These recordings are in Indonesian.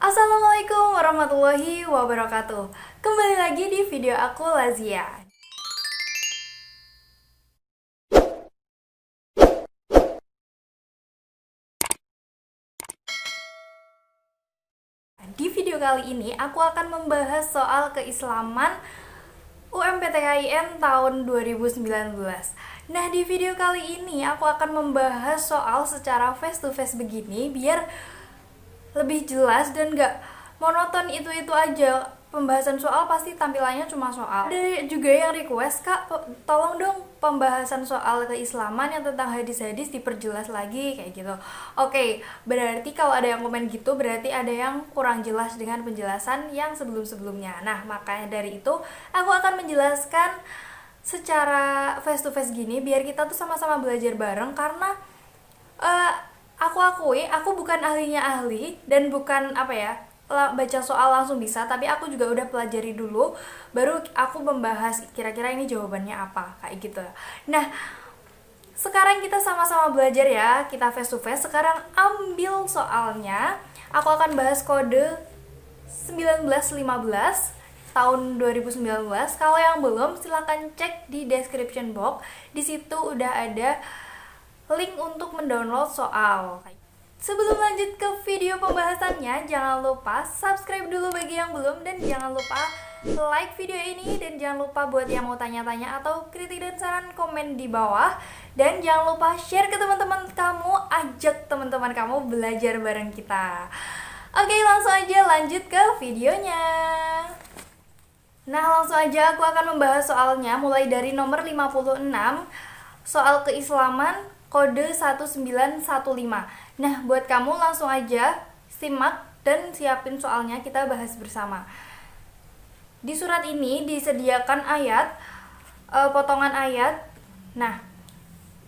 Assalamualaikum warahmatullahi wabarakatuh. Kembali lagi di video aku, Lazia. Di video kali ini aku akan membahas soal keislaman UMPTKIN tahun 2019. Nah, di video kali ini aku akan membahas soal secara face to face begini biar lebih jelas dan gak monoton itu-itu aja. Pembahasan soal pasti tampilannya cuma soal. Ada juga yang request, Kak, tolong dong pembahasan soal keislaman yang tentang hadis-hadis diperjelas lagi kayak gitu. Oke, berarti kalau ada yang komen gitu berarti ada yang kurang jelas dengan penjelasan yang sebelum-sebelumnya. Nah, makanya dari itu aku akan menjelaskan secara face to face gini biar kita tuh sama-sama belajar bareng karena aku akui aku bukan ahlinya ahli dan bukan baca soal langsung bisa, tapi aku juga udah pelajari dulu baru aku membahas kira-kira ini jawabannya apa kayak gitu. Nah, sekarang kita sama-sama belajar ya, kita face to face. Sekarang ambil soalnya. Aku akan bahas kode 1915 tahun 2019. Kalau yang belum silahkan cek di description box. Di situ udah ada link untuk mendownload soal. Sebelum lanjut ke video pembahasannya, jangan lupa subscribe dulu bagi yang belum, dan jangan lupa like video ini, dan jangan lupa buat yang mau tanya-tanya atau kritik dan saran komen di bawah, dan jangan lupa share ke teman-teman kamu, ajak teman-teman kamu belajar bareng kita. Oke, langsung aja lanjut ke videonya. Nah, langsung aja aku akan membahas soalnya mulai dari nomor 56, soal keislaman kode 1915. Nah, buat kamu langsung aja simak dan siapin soalnya, kita bahas bersama. Di surat ini disediakan ayat, potongan ayat. Nah,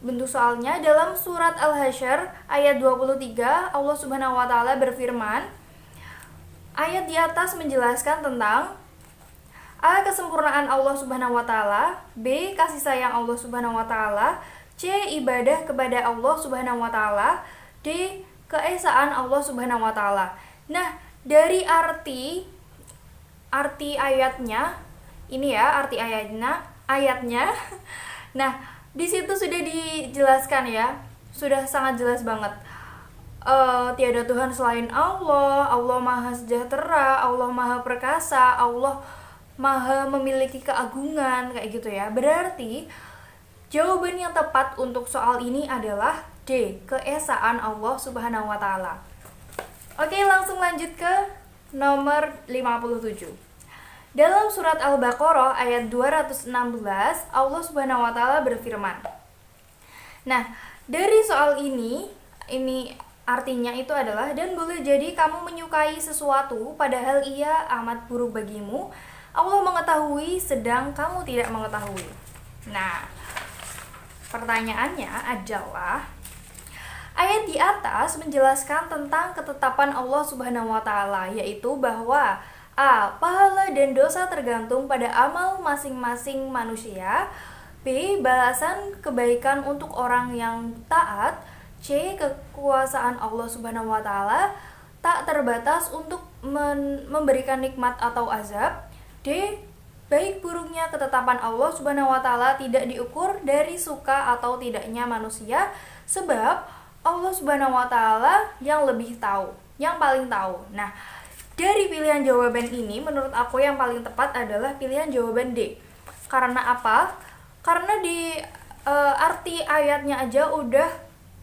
bentuk soalnya dalam surat Al-Hasyr ayat 23, Allah Subhanahu wa taala berfirman. Ayat di atas menjelaskan tentang A. Kesempurnaan Allah Subhanahu wa taala, B. Kasih sayang Allah Subhanahu wa taala, C. Ibadah kepada Allah Subhanahu wa taala, D. Keesaan Allah Subhanahu wa taala. Nah, dari arti ayatnya ini ya, arti ayatnya. Nah, di situ sudah dijelaskan ya. Sudah sangat jelas banget. Tiada Tuhan selain Allah, Allah Maha Sejahtera, Allah Maha Perkasa, Allah Maha memiliki keagungan kayak gitu ya. Berarti jawaban yang tepat untuk soal ini adalah D. Keesaan Allah Subhanahu wa taala. Oke, langsung lanjut ke nomor 57. Dalam surat Al-Baqarah ayat 216, Allah Subhanahu wa taala berfirman. Nah, dari soal ini artinya itu adalah, dan boleh jadi kamu menyukai sesuatu padahal ia amat buruk bagimu. Allah mengetahui sedang kamu tidak mengetahui. Nah, pertanyaannya adalah, ayat di atas menjelaskan tentang ketetapan Allah Subhanahu wa taala, yaitu bahwa A. Pahala dan dosa tergantung pada amal masing-masing manusia, B. Balasan kebaikan untuk orang yang taat, C. Kekuasaan Allah Subhanahu wa taala tak terbatas untuk memberikan nikmat atau azab, D. Baik buruknya ketetapan Allah Subhanahu wa taala tidak diukur dari suka atau tidaknya manusia, sebab Allah Subhanahu wa taala yang lebih tahu, yang paling tahu. Nah, dari pilihan jawaban ini menurut aku yang paling tepat adalah pilihan jawaban D. Karena apa? Karena di arti ayatnya aja udah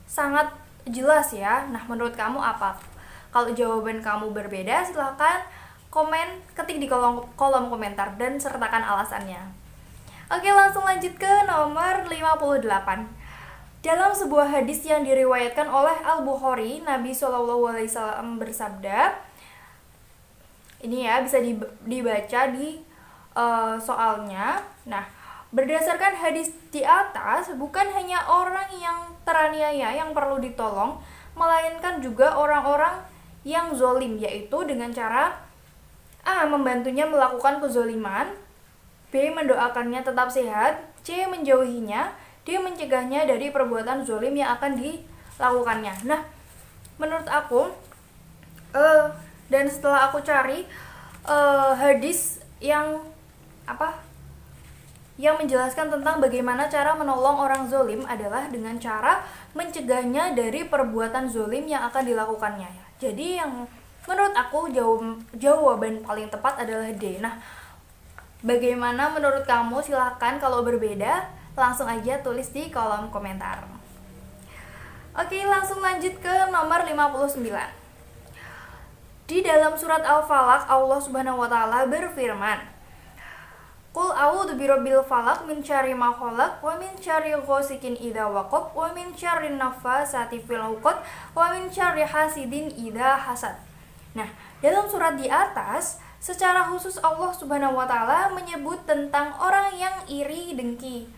sangat jelas ya. Nah, menurut kamu apa? Kalau jawaban kamu berbeda, silahkan ketik di kolom komentar dan sertakan alasannya. Oke, langsung lanjut ke nomor 58. Dalam sebuah hadis yang diriwayatkan oleh Al-Bukhari, Nabi SAW bersabda, ini ya bisa dibaca di soalnya. Nah, berdasarkan hadis di atas, bukan hanya orang yang teraniaya yang perlu ditolong, melainkan juga orang-orang yang zolim, yaitu dengan cara A. Membantunya melakukan kezoliman, B. Mendoakannya tetap sehat, C. Menjauhinya, D. Mencegahnya dari perbuatan zolim yang akan dilakukannya. Nah, menurut aku Dan setelah aku cari hadis yang menjelaskan tentang bagaimana cara menolong orang zolim adalah dengan cara mencegahnya dari perbuatan zolim yang akan dilakukannya. Jadi yang menurut aku jawaban paling tepat adalah D. Nah, bagaimana menurut kamu? Silahkan, kalau berbeda langsung aja tulis di kolom komentar. Oke, langsung lanjut ke nomor 59. Di dalam surat Al-Falaq, Allah Subhanahu wa taala berfirman, Qul a'udzu birabbil falaq min syarri ma khalaq wa min syarri ghasikin idza waqab wa min syarrin naffasati fil 'uqad wa min syarri hasidin idza hasad. Nah, dalam surat di atas secara khusus Allah Subhanahu wa taala menyebut tentang orang yang iri dengki.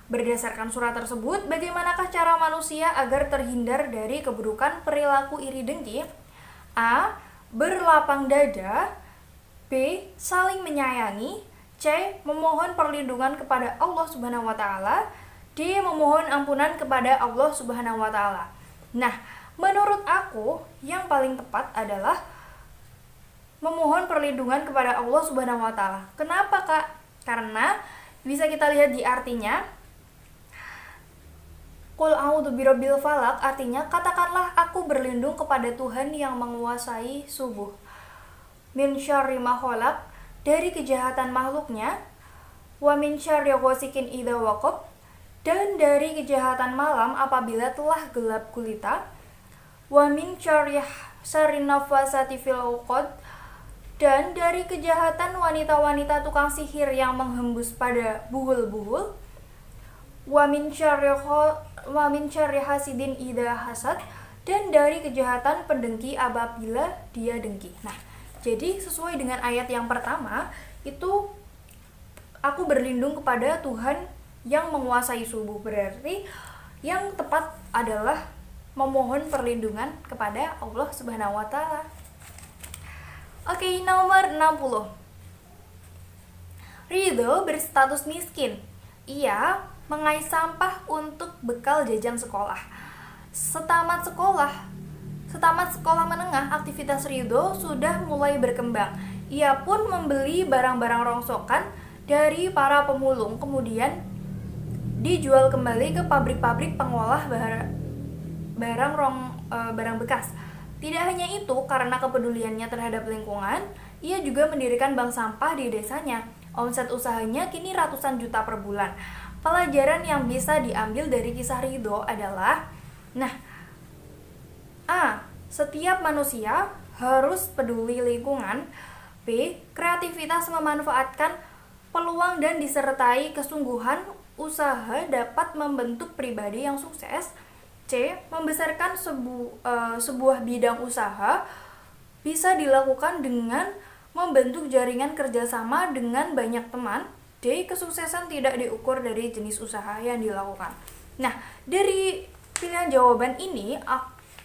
Berdasarkan surat tersebut, bagaimanakah cara manusia agar terhindar dari keburukan perilaku iri dengki? A. Berlapang dada. B. Saling menyayangi. C. Memohon perlindungan kepada Allah Subhanahu wa taala. D. Memohon ampunan kepada Allah Subhanahu wa taala. Nah, menurut aku yang paling tepat adalah memohon perlindungan kepada Allah Subhanahu wa taala. Kenapa, Kak? Karena bisa kita lihat di artinya. Qul a'udzu birabbil falaq artinya katakanlah aku berlindung kepada Tuhan yang menguasai subuh. Min syarri ma khalaq, dari kejahatan makhluknya, wa min syarri ghasikin idza waqab, dan dari kejahatan malam apabila telah gelap gulita, wa min syarri nafasati fil 'uqad, dan dari kejahatan wanita-wanita tukang sihir yang menghembus pada buhul-buhul, wa min syarri hasidin idza hasad, dan dari kejahatan pendengki apabila dia dengki. Nah, jadi sesuai dengan ayat yang pertama, itu aku berlindung kepada Tuhan yang menguasai subuh. Berarti yang tepat adalah memohon perlindungan kepada Allah Subhanahu wa taala. Oke, nomor 60. Ridho berstatus miskin. Ia mengais sampah untuk bekal jajan sekolah. Setamat sekolah menengah, aktivitas Ridho sudah mulai berkembang. Ia pun membeli barang-barang rongsokan dari para pemulung, kemudian dijual kembali ke pabrik-pabrik pengolah barang bekas. Tidak hanya itu, karena kepeduliannya terhadap lingkungan, ia juga mendirikan bank sampah di desanya. Omset usahanya kini ratusan juta per bulan. Pelajaran yang bisa diambil dari kisah Ridho adalah, A. Setiap manusia harus peduli lingkungan. B. Kreativitas memanfaatkan peluang dan disertai kesungguhan usaha dapat membentuk pribadi yang sukses. C. Membesarkan sebuah bidang usaha bisa dilakukan dengan membentuk jaringan kerjasama dengan banyak teman. D. Kesuksesan tidak diukur dari jenis usaha yang dilakukan. Nah, dari pilihan jawaban ini,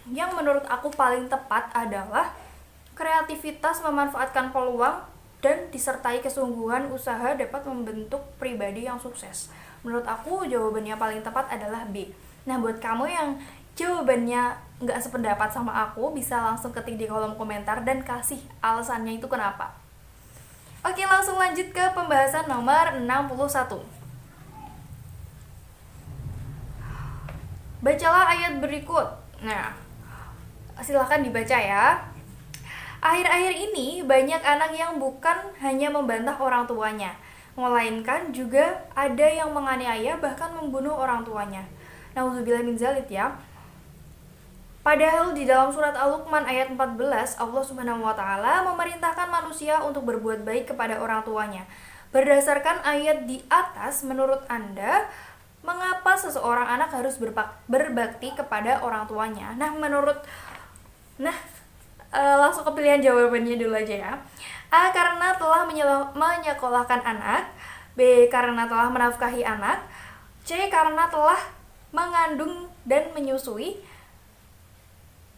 yang menurut aku paling tepat adalah kreativitas memanfaatkan peluang dan disertai kesungguhan usaha dapat membentuk pribadi yang sukses. Menurut aku jawabannya paling tepat adalah B. Nah, buat kamu yang jawabannya nggak sependapat sama aku, bisa langsung ketik di kolom komentar dan kasih alasannya itu kenapa. Oke, langsung lanjut ke pembahasan nomor 61. Bacalah ayat berikut. Nah, silahkan dibaca ya. Akhir-akhir ini banyak anak yang bukan hanya membantah orang tuanya, melainkan juga ada yang menganiaya bahkan membunuh orang tuanya. Nauzubillah min dzalik ya. Padahal di dalam surat Al-Luqman ayat 14, Allah Subhanahu wa taala memerintahkan manusia untuk berbuat baik kepada orang tuanya. Berdasarkan ayat di atas, menurut Anda, mengapa seseorang anak harus berbakti kepada orang tuanya? Langsung ke pilihan jawabannya dulu aja ya. A. Karena telah menyekolahkan anak. B. Karena telah menafkahi anak. C. Karena telah mengandung dan menyusui.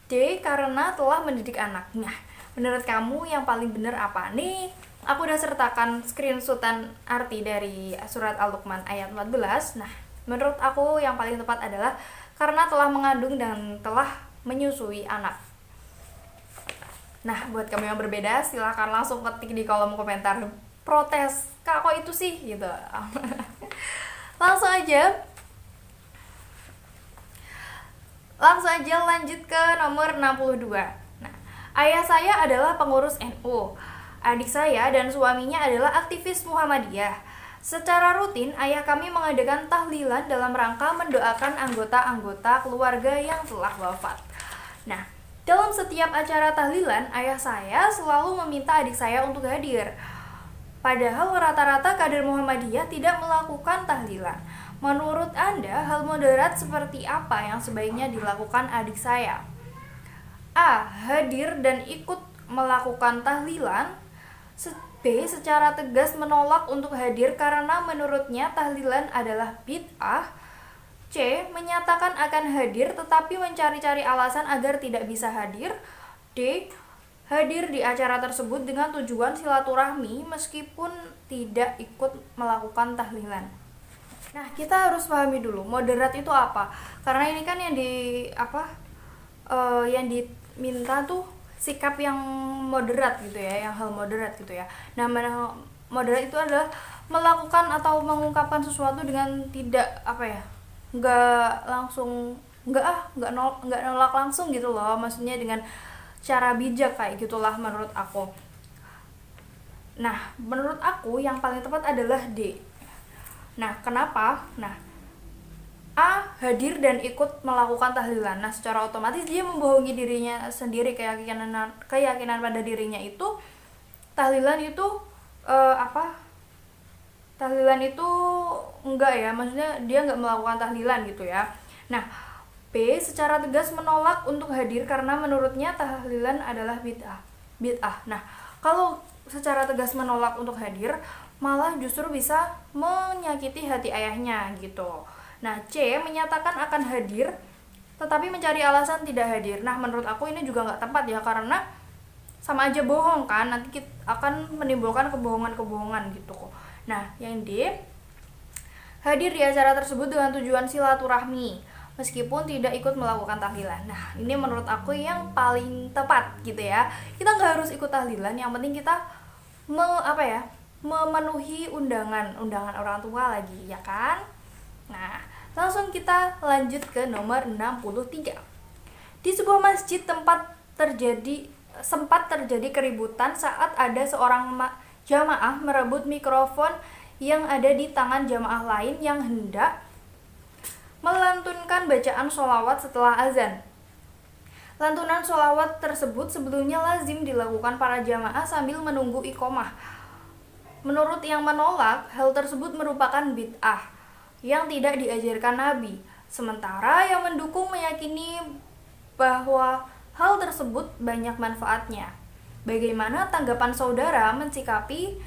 D. Karena telah mendidik anak. Nah, menurut kamu yang paling benar apa? Nih, aku udah sertakan screenshotan arti dari surat Al-Luqman ayat 14. Nah, menurut aku yang paling tepat adalah karena telah mengandung dan telah menyusui anak. Nah, buat kamu yang berbeda, silahkan langsung ketik di kolom komentar protes, kak kok itu sih gitu. langsung aja langsung aja lanjut ke nomor 62. Nah, ayah saya adalah pengurus NU, adik saya dan suaminya adalah aktivis Muhammadiyah. Secara rutin, ayah kami mengadakan tahlilan dalam rangka mendoakan anggota-anggota keluarga yang telah wafat. Nah, dalam setiap acara tahlilan, ayah saya selalu meminta adik saya untuk hadir. Padahal rata-rata kader Muhammadiyah tidak melakukan tahlilan. Menurut Anda, hal moderat seperti apa yang sebaiknya dilakukan adik saya? A. Hadir dan ikut melakukan tahlilan. B. Secara tegas menolak untuk hadir karena menurutnya tahlilan adalah bid'ah. C. Menyatakan akan hadir tetapi mencari-cari alasan agar tidak bisa hadir. D. Hadir di acara tersebut dengan tujuan silaturahmi meskipun tidak ikut melakukan tahlilan. Nah, kita harus pahami dulu moderat itu apa. Karena ini kan yang yang diminta tuh sikap yang moderat gitu ya, yang hal moderat gitu ya. Nah, moderat itu adalah melakukan atau mengungkapkan sesuatu dengan tidak nggak nolak langsung gitu loh. Maksudnya dengan cara bijak kayak gitulah menurut aku. Nah, menurut aku yang paling tepat adalah D. Nah, kenapa? Nah, A. Hadir dan ikut melakukan tahlilan. Nah, secara otomatis dia membohongi dirinya sendiri, keyakinan pada dirinya itu tahlilan itu tahlilan itu enggak ya, maksudnya dia enggak melakukan tahlilan gitu ya. Nah, B. Secara tegas menolak untuk hadir karena menurutnya tahlilan adalah bid'ah. Nah, kalau secara tegas menolak untuk hadir, malah justru bisa menyakiti hati ayahnya gitu. Nah, C. Menyatakan akan hadir tetapi mencari alasan tidak hadir. Nah, menurut aku ini juga nggak tepat ya, karena sama aja bohong kan, nanti kita akan menimbulkan kebohongan gitu kok. Nah, yang D. Hadir di acara tersebut dengan tujuan silaturahmi meskipun tidak ikut melakukan tahlilan. Nah, ini menurut aku yang paling tepat gitu ya. Kita nggak harus ikut tahlilan, yang penting kita memenuhi undangan orang tua lagi, ya kan? Nah, langsung kita lanjut ke nomor 63. Di sebuah masjid sempat terjadi keributan saat ada seorang jamaah merebut mikrofon yang ada di tangan jamaah lain yang hendak melantunkan bacaan sholawat setelah azan. Lantunan sholawat tersebut sebelumnya lazim dilakukan para jamaah sambil menunggu iqomah. Menurut yang menolak, hal tersebut merupakan bid'ah yang tidak diajarkan Nabi. Sementara yang mendukung meyakini bahwa hal tersebut banyak manfaatnya. Bagaimana tanggapan saudara mensikapi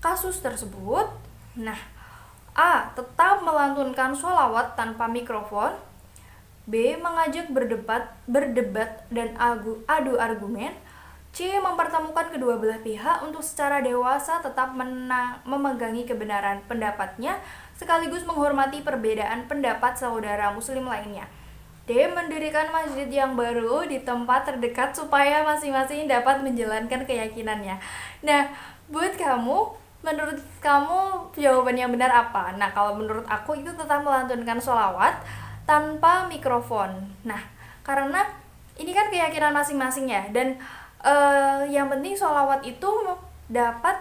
kasus tersebut? Nah, A. Tetap melantunkan sholawat tanpa mikrofon. B. Mengajak berdebat dan adu argumen. C. Mempertemukan kedua belah pihak untuk secara dewasa tetap memegangi kebenaran pendapatnya sekaligus menghormati perbedaan pendapat saudara muslim lainnya. D. Mendirikan masjid yang baru di tempat terdekat supaya masing-masing dapat menjalankan keyakinannya. Nah, buat kamu, menurut kamu jawaban yang benar apa? Nah, kalau menurut aku itu tetap melantunkan sholawat tanpa mikrofon. Nah, karena ini kan keyakinan masing-masing ya, dan yang penting sholawat itu dapat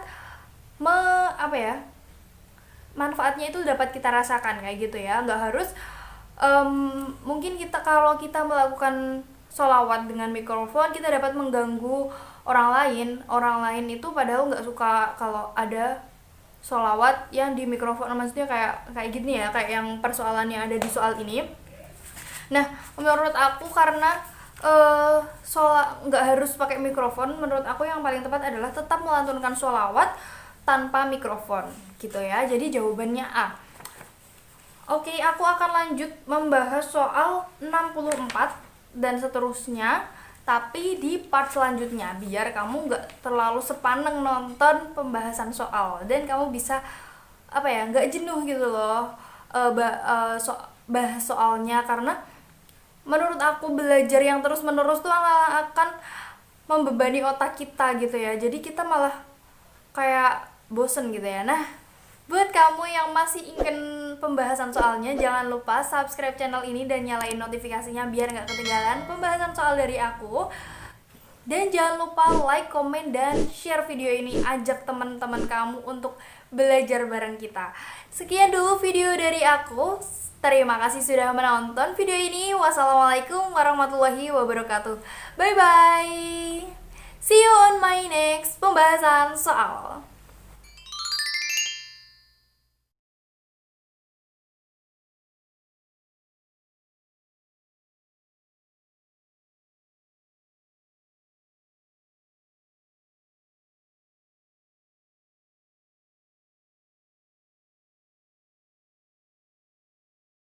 manfaatnya itu dapat kita rasakan kayak gitu ya. Nggak harus mungkin kalau kita melakukan sholawat dengan mikrofon kita dapat mengganggu orang lain itu padahal nggak suka kalau ada sholawat yang di mikrofon. Maksudnya kayak gini ya, kayak yang persoalannya ada di soal ini. Nah, menurut aku karena nggak harus pakai mikrofon, menurut aku yang paling tepat adalah tetap melantunkan sholawat tanpa mikrofon gitu ya. Jadi jawabannya A. Oke, aku akan lanjut membahas soal 64 dan seterusnya, tapi di part selanjutnya biar kamu nggak terlalu sepaneng nonton pembahasan soal dan kamu bisa nggak jenuh gitu loh bahas soalnya. Karena menurut aku belajar yang terus menerus tuh akan membebani otak kita gitu ya. Jadi kita malah kayak bosen gitu ya. Nah, buat kamu yang masih ingin pembahasan soalnya, jangan lupa subscribe channel ini dan nyalain notifikasinya biar nggak ketinggalan pembahasan soal dari aku. Dan jangan lupa like, komen, dan share video ini. Ajak teman-teman kamu untuk belajar bareng kita. Sekian dulu video dari aku. Terima kasih sudah menonton video ini. Wassalamualaikum warahmatullahi wabarakatuh. Bye-bye. See you on my next pembahasan soal.